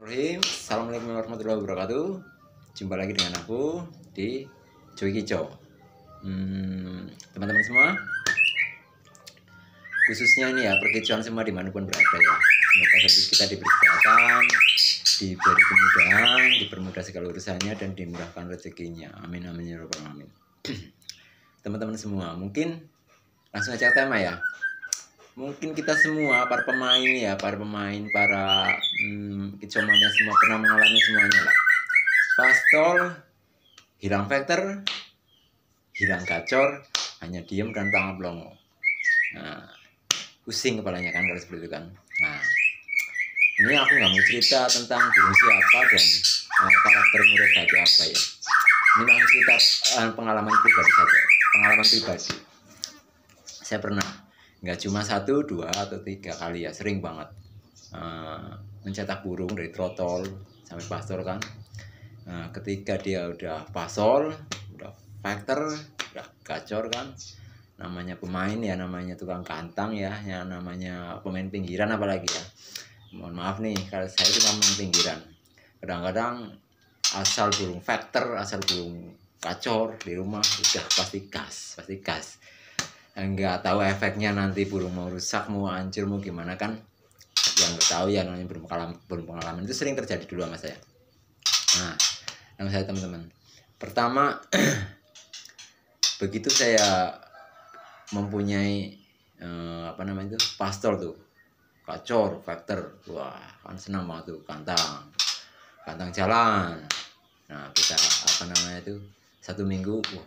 Assalamualaikum warahmatullahi wabarakatuh. Jumpa lagi dengan aku di Joy Kicau. Teman-teman semua, khususnya ini ya perkicauan semua dimanapun berada ya. Semoga kita diberi kesehatan, diberi kemudahan, dipermudah segala urusannya dan dimurahkan rezekinya. Amin amin ya rabbal alamin. Teman-teman semua, mungkin langsung aja tema ya. Mungkin kita semua para pemain, para kicauannya semua pernah mengalami semuanya lah. Pastol, hilang vektor, hilang gacor, hanya diem dan pelangap pelongo. Nah, pusing kepalanya kan kalau seperti itu kan. Nah, ini aku nggak mau cerita tentang burung siapa dan karakter murid baju apa ya. Ini langsung cerita pengalaman pribadi saja. Pengalaman pribadi. Saya pernah, nggak cuma 1, 2, atau 3 kali ya, sering banget mencetak burung dari trotol sampai pastor kan. Nah, ketika dia udah pasol, udah vektor, udah gacor kan, namanya pemain ya, namanya tukang kantang ya, yang namanya pemain pinggiran apalagi ya. Mohon maaf nih kalau saya itu pemain pinggiran. Kadang-kadang asal burung vektor, asal burung gacor di rumah udah pasti gas. Nggak tahu efeknya nanti burung mau rusak, mau hancur, mau gimana kan, yang nggak tahu ya, namanya belum pengalaman itu sering terjadi dulu sama saya. Nah, sama saya teman-teman, pertama begitu saya mempunyai pastol tuh gacor vektor, wah kan senang banget tuh, kantang jalan. Nah, kita 1 minggu wah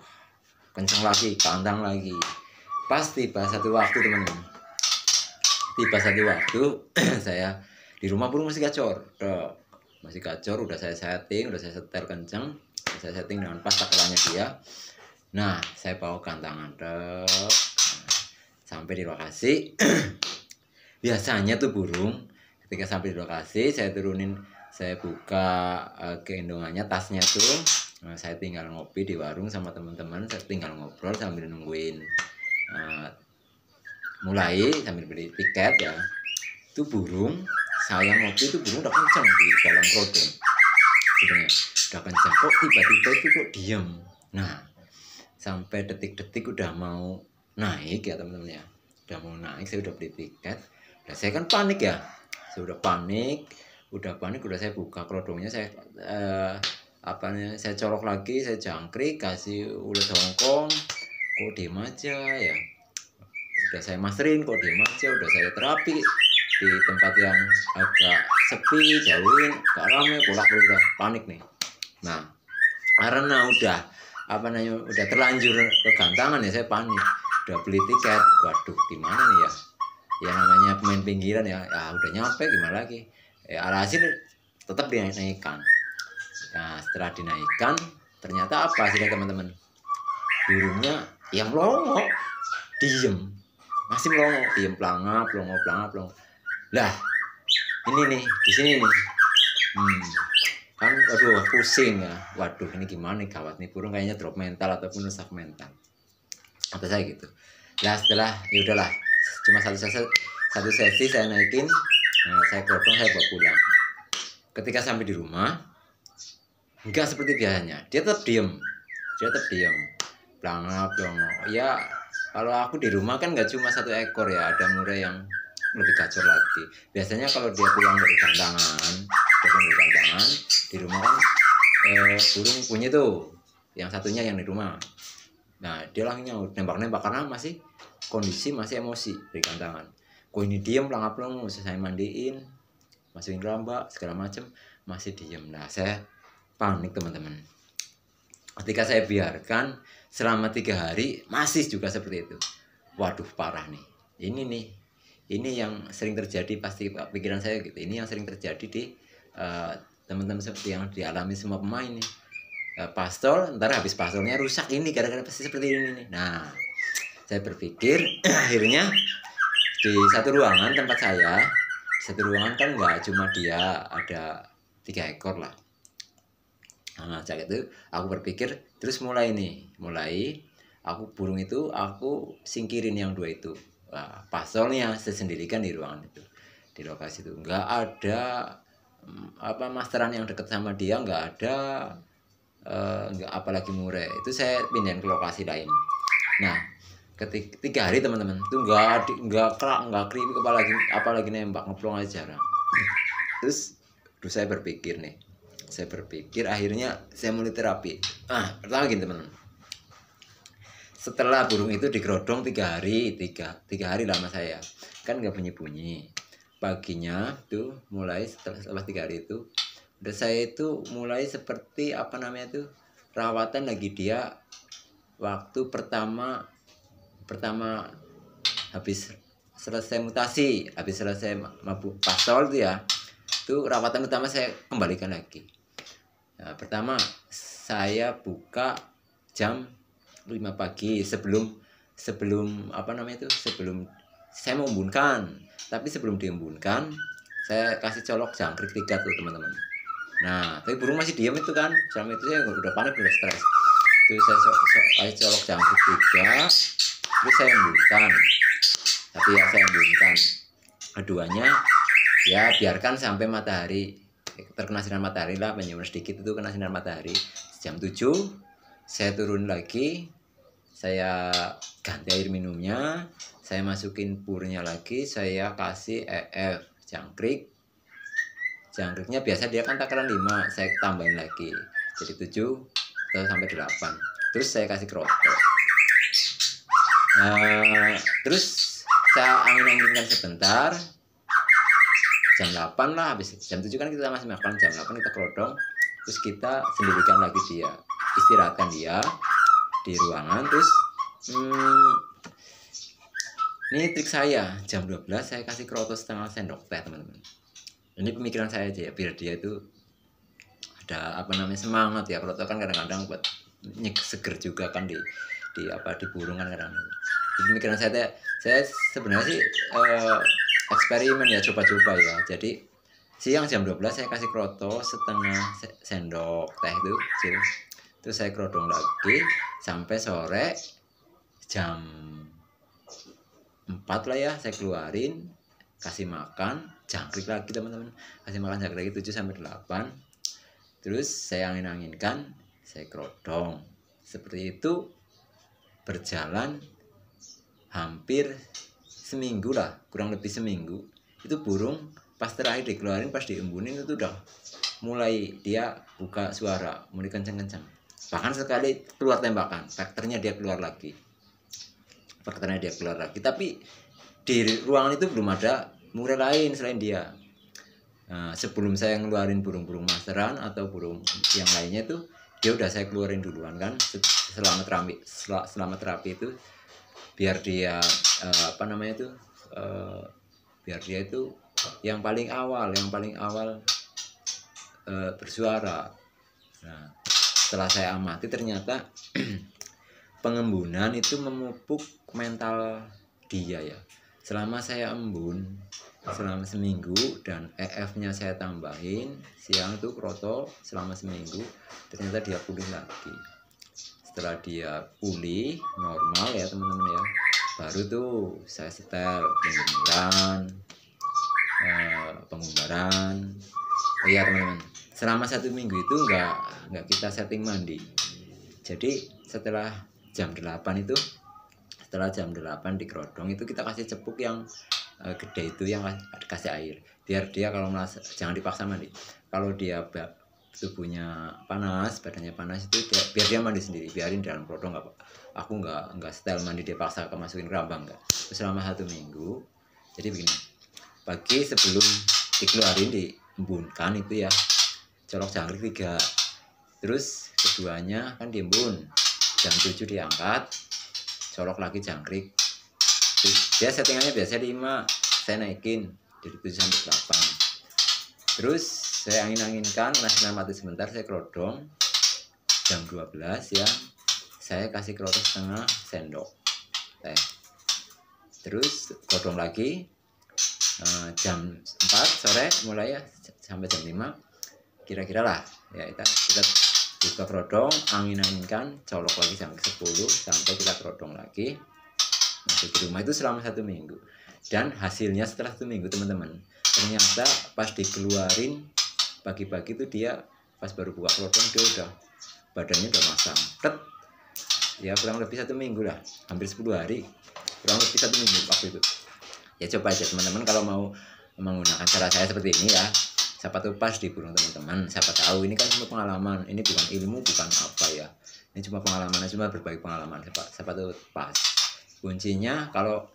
kencang lagi, kantang lagi. Pas tiba satu waktu teman-teman, saya di rumah burung masih gacor, udah saya setting, udah saya setel kenceng, saya setting dengan pas takarannya dia. Nah, saya bawa kantangan sampai di lokasi. Biasanya tuh burung ketika sampai di lokasi saya turunin, saya buka gendongannya, tasnya tuh, saya tinggal ngopi di warung sama teman-teman, saya tinggal ngobrol sambil nungguin mulai, sambil beli tiket ya. Itu burung, saya ngopi itu burung udah kenceng di dalam kerodong, udah kenceng, kok tiba-tiba itu kok diem. Nah, sampai detik-detik udah mau naik ya teman-teman ya, udah mau naik, saya udah beli tiket. Nah, saya kan panik ya, saya udah panik, udah saya buka kerodongnya, saya saya colok lagi, saya jangkrik, kasih ulet Hongkong, kok diem aja ya. Udah saya masterin, kok diem aja, udah saya terapi di tempat yang agak sepi, jauhin, gak rame, bolak-balik, udah panik nih. Nah, karena udah terlanjur kegantangan ya, saya panik, udah beli tiket, waduh gimana nih ya, namanya pemain pinggiran ya, udah nyampe gimana lagi ya, alhasil tetap dinaikkan. Nah, setelah dinaikkan ternyata apa sih teman-teman, burungnya yang melongo, diem, masih melongo, diem, pelangap pelongo. Lah, ini nih di sini nih, kan waduh pusing ya, waduh ini gimana nih, gawat nih, burung kayaknya drop mental ataupun rusak mental, kata saya gitu. Lah, setelah ya udahlah, cuma satu sesi saya naikin, saya godong, saya bawa pulang. Ketika sampai di rumah, enggak seperti biasanya, dia tetap diem, pelangap pelongo ya. Kalau aku di rumah kan nggak cuma 1 ekor ya, ada murai yang lebih gacor lagi. Biasanya kalau dia pulang dari kantangan, di rumah kan burung punya tuh, yang satunya yang di rumah. Nah, dia langsung nembak karena masih kondisi masih emosi dari kantangan. Kok ini diem, pelangap pelongo, saya mandiin, masukin rambak segala macam, masih diem. Nah, saya panik teman-teman. Ketika saya biarkan selama 3 hari masih juga seperti itu, waduh parah nih. Ini yang sering terjadi, pasti pikiran saya gitu, ini yang sering terjadi di teman-teman seperti yang dialami semua pemain nih. Pastol, ntar habis pastolnya rusak, ini gara-gara pasti seperti ini nih. Nah, saya berpikir akhirnya di satu ruangan tempat saya, kan nggak cuma dia, ada 3 ekor lah. Nah, saat itu aku berpikir, terus mulai aku burung itu aku singkirin yang 2 itu. Nah, pastolnya saya sendirikan di ruangan itu, di lokasi itu nggak ada masteran yang deket sama dia nggak ada, nggak, apalagi murai, itu saya pindahin ke lokasi lain. Nah, ketika 3 hari teman-teman itu nggak keripik, apalagi nembak, ngeplong aja jarang. Terus saya berpikir akhirnya saya mulai terapi. Pertama gini teman-teman, setelah burung itu digerodong 3 hari, tiga hari lama saya kan nggak bunyi-bunyi. Paginya tuh mulai setelah 3 hari itu, dan saya itu mulai seperti apa namanya tuh, rawatan lagi dia waktu pertama habis selesai mutasi, habis selesai mabuk pastol tuh ya, itu rawatan utama saya kembalikan lagi. Nah, pertama saya buka jam 5 pagi sebelum apa namanya itu, sebelum saya mau embunkan. Tapi sebelum diembunkan saya kasih colok jangkrik 3 tuh teman-teman. Nah, tapi burung masih diam itu kan, selama itu saya udah panik, udah stres. Itu saya kasih colok jangkrik 3, terus saya embunkan. Tapi ya saya embunkan keduanya ya, biarkan sampai matahari terkena sinar matahari lah, penyemur sedikit itu kena sinar matahari. Jam 7 saya turun lagi, saya ganti air minumnya, saya masukin purnya lagi, saya kasih jangkriknya biasa dia kan takaran 5, saya tambahin lagi jadi 7 atau sampai 8, terus saya kasih kroto. Terus saya angin-anginkan sebentar, jam 8 lah, habis jam 7 kan kita masih makan, jam 8 kita kerodong, terus kita sendirikan lagi dia, istirahatkan dia di ruangan. Terus ini trik saya, jam 12 saya kasih kroto setengah sendok teh teman-teman. Ini pemikiran saya aja ya, biar dia itu ada apa namanya semangat ya. Kroto kan kadang-kadang buat seger juga kan di burung kan kadang-kadang. Pemikiran saya sebenarnya sih eksperimen ya, coba-coba ya. Jadi siang jam 12 saya kasih kroto setengah sendok teh itu, terus saya kerodong lagi sampai sore jam 4 lah ya, saya keluarin, kasih makan jangkrik lagi teman-teman, kasih makan jangkrik lagi 7 sampai 8, terus saya angin-anginkan, saya kerodong. Seperti itu berjalan hampir seminggu lah, kurang lebih seminggu. Itu burung pas terakhir dikeluarin, pas diembunin itu udah mulai dia buka suara, mulai kenceng-kenceng. Bahkan sekali keluar tembakan, faktornya dia keluar lagi. Tapi di ruangan itu belum ada murai lain selain dia. Nah, sebelum saya ngeluarin burung-burung masteran atau burung yang lainnya itu, dia udah saya keluarin duluan kan, selama terapi itu, biar dia biar dia itu yang paling awal bersuara. Nah, setelah saya amati ternyata pengembunan itu memupuk mental dia ya. Selama saya embun selama seminggu dan EF-nya saya tambahin siang itu kroto selama seminggu, ternyata dia pulih lagi. Setelah dia pulih normal ya teman-teman ya, baru tuh saya setel pengumbaran. Oh iya teman-teman, selama 1 minggu itu nggak kita setting mandi. Jadi setelah jam 8 dikerodong itu kita kasih cepuk yang gede itu, yang kasih air, biar dia kalau merasa, jangan dipaksa mandi. Kalau dia tubuhnya panas, badannya panas itu biar dia mandi sendiri, biarin dalam kerodong. Aku nggak setel mandi dia paksa masukin kerambang, enggak. Selama 1 minggu. Jadi begini, pagi sebelum dikeluarin diembunkan itu ya, colok jangkrik 3, terus keduanya kan diembun, jam 7 diangkat, colok lagi jangkrik. Dia settingannya biasa 5, saya naikin dari 7 sampai 8. Terus saya angin-anginkan, ngasih mati sebentar, saya kerodong. Jam 12 ya, saya kasih kroto setengah sendok teh. Terus kerodong lagi jam 4 sore mulai ya, sampai jam 5 kira-kira lah ya, kita buka kerodong, angin-anginkan, colok lagi sampai 10, sampai kita kerodong lagi. Masuk di rumah itu selama 1 minggu. Dan hasilnya setelah 1 minggu teman-teman, ternyata pas dikeluarin pagi-pagi itu dia pas baru buka keloton dia udah badannya udah masam. Ya kurang lebih 1 minggu lah, hampir 10 hari, kurang lebih 1 minggu waktu itu. Ya coba aja teman-teman kalau mau menggunakan cara saya seperti ini ya, siapa tahu pas di burung teman-teman, siapa tahu ini kan cuma pengalaman, ini bukan ilmu, bukan apa ya, ini cuma pengalaman, cuma berbagi pengalaman, siapa tahu pas. Kuncinya kalau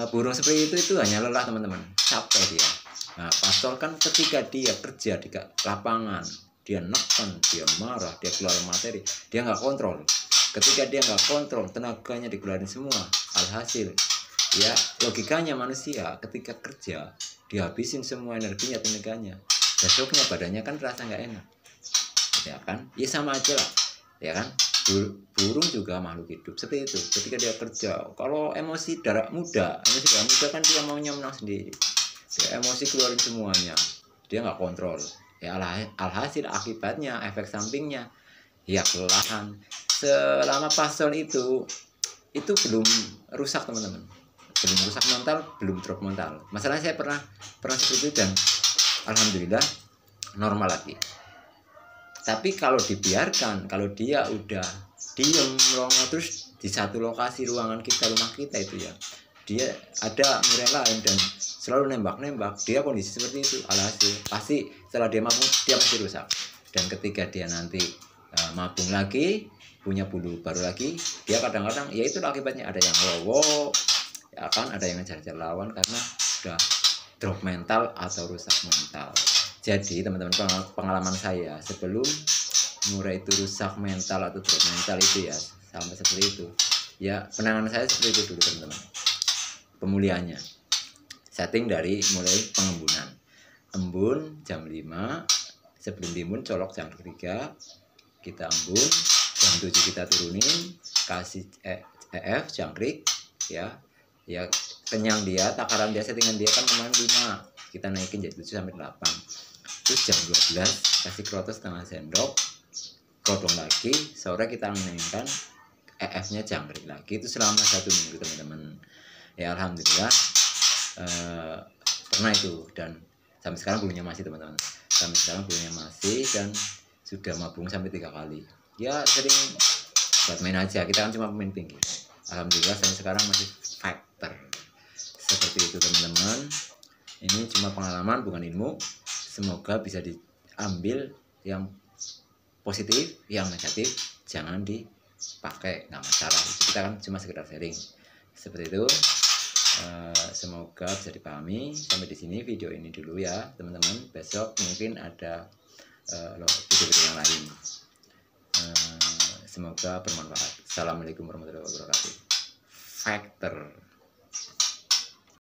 burung seperti itu hanya lelah teman-teman, capek dia. Nah pastor kan ketika dia kerja di lapangan, dia neken, dia marah, dia keluar materi, dia nggak kontrol. Ketika dia nggak kontrol, tenaganya dikeluarin semua. Alhasil, ya logikanya manusia ketika kerja, dihabisin semua energinya, tenaganya. Besoknya badannya kan terasa nggak enak, ya kan? Ya sama aja lah, ya kan? Burung juga makhluk hidup seperti itu. Ketika dia kerja, kalau emosi darah muda kan dia maunya menang sendiri. Dia emosi keluarin semuanya, dia nggak kontrol. Ya alhasil akibatnya, efek sampingnya, ya kelelahan. Selama pasol itu belum rusak teman-teman, belum rusak mental, belum drop mental. Masalahnya saya pernah seperti itu dan alhamdulillah normal lagi. Tapi kalau dibiarkan, kalau dia udah diem melongo terus di satu lokasi ruangan kita, rumah kita itu ya, dia ada murai lain dan selalu nembak, dia kondisi seperti itu, alhasil pasti setelah dia mabung dia pasti rusak. Dan ketika dia nanti mabung lagi, punya bulu baru lagi, dia kadang-kadang ya itu akibatnya ada yang lowo, ya kan, ada yang ngejar-ngejar lawan karena sudah drop mental atau rusak mental. Jadi teman-teman, pengalaman saya sebelum murai itu rusak mental atau drop mental itu ya sampai seperti itu, ya penanganan saya seperti itu dulu teman-teman. Pemulihannya setting dari mulai pengembunan, embun jam 5, sebelum diembun colok jam 3, kita embun jam 7, kita turunin, kasih EF jangkrik ya kenyang dia, takaran dia, settingan dia kan kemarin 5, kita naikin jadi 7 sampai 8. Terus jam 12 kasih krotos setengah sendok, kodong lagi, sore kita menaikkan EF-nya jangkrik lagi. Itu selama 1 minggu teman-teman. Ya alhamdulillah pernah itu, dan sampai sekarang bulunya masih teman-teman, dan sudah mabung sampai 3 kali. Ya sering buat main aja, kita kan cuma pemain pinggir. Alhamdulillah sampai sekarang masih fighter. Seperti itu teman-teman, ini cuma pengalaman bukan ilmu. Semoga bisa diambil yang positif, yang negatif jangan dipakai, nggak masalah. Kita kan cuma sekedar sharing seperti itu. Semoga bisa dipahami. Sampai di sini video ini dulu ya teman-teman, besok mungkin ada video-video yang lain. Semoga bermanfaat. Assalamualaikum warahmatullahi wabarakatuh. Factor.